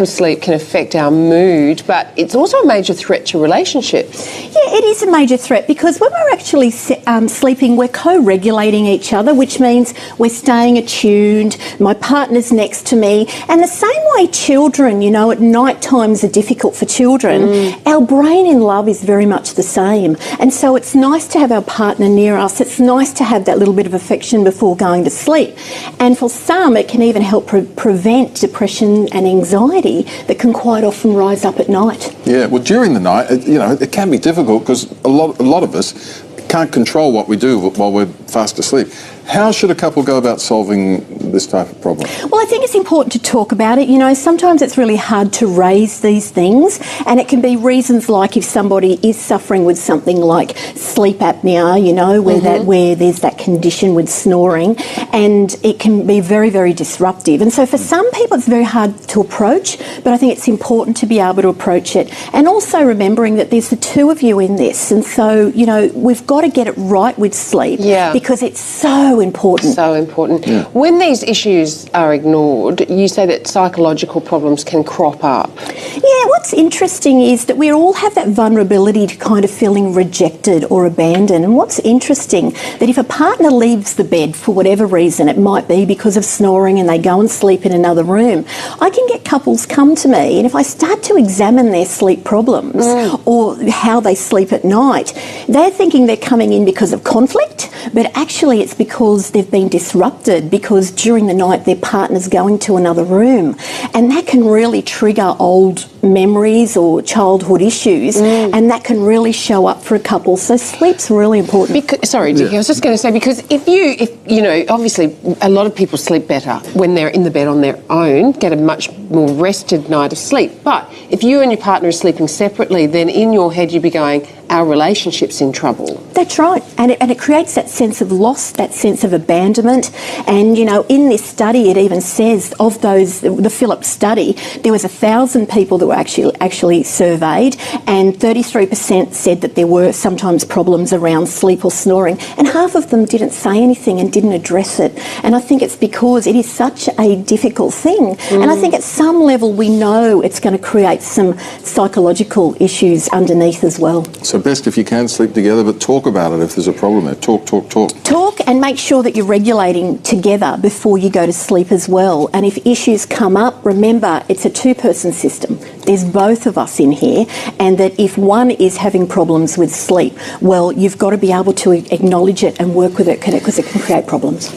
of sleep can affect our mood, but it's also a major threat to relationships. Yeah, it is a major threat because when we're actually sleeping, we're co-regulating each other, which means we're staying attuned, my partner's next to me, and the same way children, you know, at night times are difficult for children, our brain in love is very much the same. And so it's nice to have our partner near us, it's nice to have that little bit of affection before going to sleep. And for some, it can even help prevent depression and anxiety that can quite often rise up at night. Yeah, well, during the night, you know, it can be difficult because a lot of us can't control what we do while we're fast asleep. How should a couple go about solving this type of problem? Well, I think it's important to talk about it. You know, sometimes it's really hard to raise these things, and it can be reasons like if somebody is suffering with something like sleep apnea, you know, where there's that condition with snoring, and it can be very, very disruptive. And so for some people it's very hard to approach, but I think it's important to be able to approach it. And also remembering that there's the two of you in this, and so, you know, we've got to get it right with sleep because it's so important. So important. Yeah. When these issues are ignored, you say that psychological problems can crop up. Yeah, what's interesting is that we all have that vulnerability to kind of feeling rejected or abandoned. And what's interesting, that if a partner leaves the bed for whatever reason, it might be because of snoring and they go and sleep in another room, I can get couples come to me, and if I start to examine their sleep problems or how they sleep at night, they're thinking they're coming in because of conflict, but actually it's because they've been disrupted because during the night their partner's going to another room, and that can really trigger old memories or childhood issues, and that can really show up for a couple. So sleep's really important. Sorry, Dickie, I was just going to say, because if you know, obviously a lot of people sleep better when they're in the bed on their own, get a much more rested night of sleep. But if you and your partner are sleeping separately, then in your head you'd be going, our relationship's in trouble. That's right. And it creates that sense of loss, that sense of abandonment. And, you know, in this study, it even says of those, the Phillips study, there was 1,000 people that were actually surveyed, and 33% said that there were sometimes problems around sleep or snoring, and half of them didn't say anything and didn't address it. And I think it's because it is such a difficult thing. And I think at some level we know it's going to create some psychological issues underneath as well. So best if you can sleep together, but talk about it if there's a problem there. Talk. Talk, and make sure that you're regulating together before you go to sleep as well. And if issues come up, remember it's a two-person system. There's both of us in here, and that if one is having problems with sleep, well, you've got to be able to acknowledge it and work with it because it can create problems.